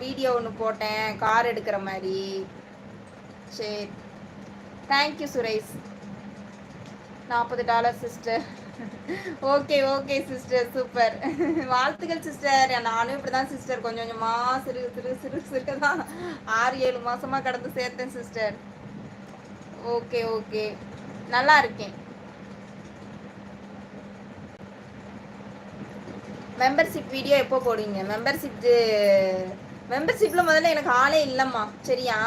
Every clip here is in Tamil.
வீடியோ ஒன்று போட்டேன் கார் எடுக்கிற மாதிரி. சரி, thank you Suresh. $40 sister. Okay okay sister, super. வாழ்த்துக்கள் சிஸ்டர். நானும் இப்படி தான் சிஸ்டர் கொஞ்சம் கொஞ்சமாக சிறு சிறு சிறு சிறு தான் 6-7 மாதமாக கடந்து சேர்த்தேன் சிஸ்டர். ஓகே ஓகே, நல்லா இருக்கேன். மெம்பர்ஷிப் வீடியோ எப்போ போடுவீங்க? மெம்பர்ஷிப்பில் முதல்ல எனக்கு ஆளே இல்லைம்மா, சரியா?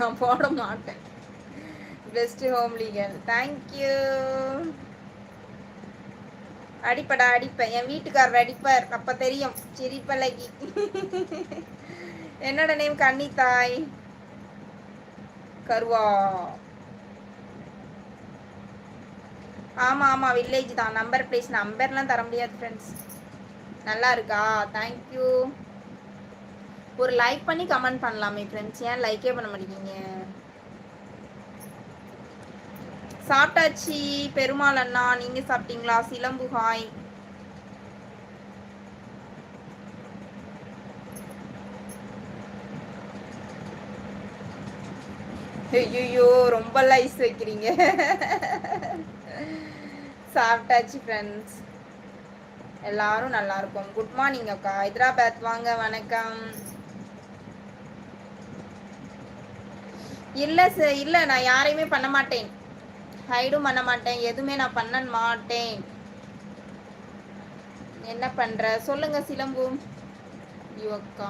நான் போட மாட்டேன். Best home legal, thank you. அடிப்படா அடிப்பேன், என் வீட்டுக்காரர் அடிப்பார், அப்போ தெரியும் சிரிப்பழகி. என்னோட நேம் கன்னித்தாய் கருவா. ஆமாம் ஆமாம், வில்லேஜ் தான். நம்பர் ப்ளீஸ், நம்பர்லாம் தர முடியாது ஃப்ரெண்ட்ஸ். நல்லா இருக்கா? தேங்க்யூ. ஒரு லைக் பண்ணி கமெண்ட் பண்ணலாமே ஃப்ரெண்ட்ஸ், ஏன் லைக்கே பண்ண மாட்டேங்க? சாப்பிட்டாச்சு பெருமாள் அண்ணா, நீங்கள் சாப்பிட்டீங்களா? சிலம்பு ஹாய். ஐயோ, ரொம்ப லைஸ் வைக்கிறீங்க. சாப்பிட்டாச்சு ஃப்ரெண்ட்ஸ், எல்லாரும் நல்லா இருக்கும். குட் மார்னிங் அக்கா, ஹைதராபாத் வாங்க. வணக்கம். இல்லை சார், இல்லை, நான் யாரையுமே பண்ண மாட்டேன், ஹைடும் பண்ண மாட்டேன், எதுவுமே நான் பண்ண மாட்டேன். என்ன பண்ற சொல்லுங்க சிலம்பு. ஐயோ அக்கா,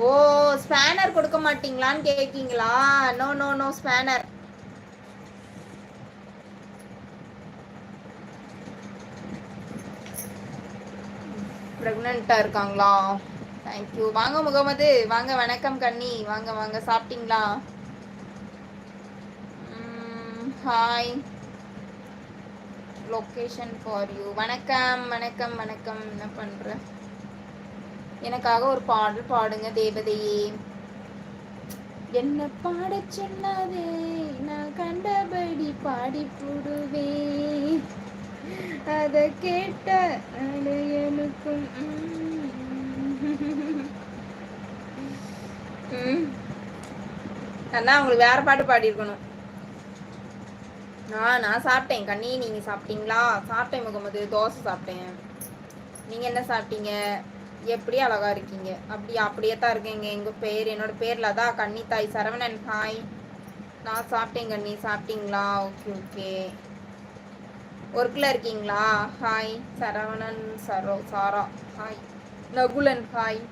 ஓ ஸ்பேனர் கொடுக்க மாட்டீங்களான்னு கேட்கீங்களா? No no no spanner. ப்ரெக்னெண்ட்டாக இருக்காங்களா? தேங்க்யூ. வாங்க முகமது, வாங்க. வணக்கம் கண்ணி, வாங்க வாங்க. சாப்பிட்டீங்களா? Hi, location for you. வணக்கம் வணக்கம் வணக்கம். என்ன பண்ணுற? எனக்காக ஒரு பாடல் பாடுங்க தேவதையே. என்ன பாட சொன்னாதே, நான் கண்டபடி பாடி போடுவேன், அதை கேட்ட எனக்கும். அண்ணா உங்களுக்கு வேற பாட்டு பாடியிருக்கணும். நான் சாப்பிட்டேன் கண்ணி, நீங்கள் சாப்பிட்டீங்களா? சாப்பிட்டேன் முகமது, தோசை சாப்பிட்டேன். நீங்கள் என்ன சாப்பிட்டீங்க? எப்படி அழகா இருக்கீங்க? அப்படியே தான் இருக்கீங்க. எங்கள் பேர், என்னோட பேரில் தான் கன்னித்தாய் சரவணன். ஹாய், நான் சாப்பிட்டேன் கண்ணி, சாப்பிட்டீங்களா? Okay okay. ஒர்க்கில் இருக்கீங்களா? ஹாய் சரவணன், சாரா ஹாய். நகுலன் ஹாய்.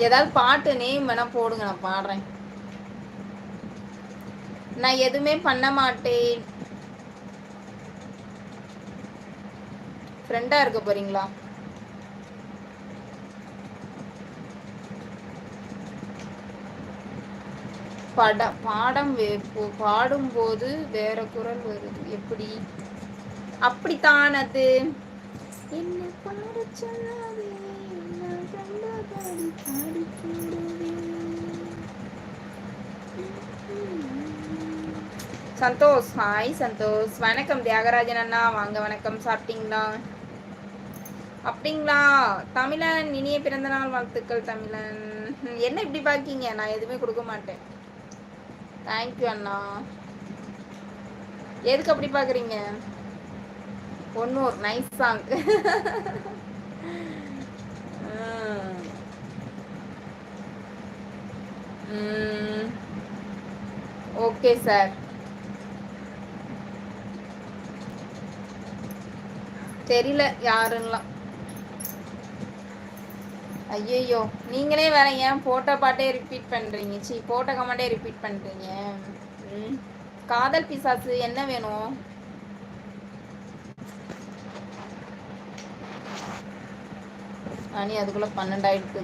ஏதாவது பாட்டு நேம் வேணா போடுங்க, நான் பாடுறேன். நான் எதுவுமே பண்ண மாட்டேன். ஃப்ரெண்டா இருக்க போறீங்களா? பாடும்போது வேற குரல் வருது, எப்படி? அப்படித்தான் அது. என்ன பாட சொல்லாதே, நான் கண்டபடி பாடி போடுவேன். சந்தோஷ் ஹாய் சந்தோஷ். வணக்கம் தியாகராஜன் அண்ணா, வாங்க. வணக்கம். சாப்பிட்டீங்களா? அப்படிங்களா? தமிழன், இனிய பிறந்தநாள் வாழ்த்துக்கள் தமிழன். என்ன இப்படி பாக்கீங்க? நான் எதுவுமே கொடுக்க மாட்டேன். தேங்க்யூ அண்ணா. எதுக்கு அப்படி பாக்குறீங்க? One more nice song. Okay sir. தெரியல யாருன்னெலாம். ஐயோ, நீங்களே வேற ஏன் போட்ட பாட்டே ரிப்பீட் பண்றீங்க? போட்ட கமெண்டே ரிப்பீட் பண்றீங்க. காதல் பிசாசு என்ன வேணும்? அனி அதுக்குள்ள 12 ஆயிடுச்சு.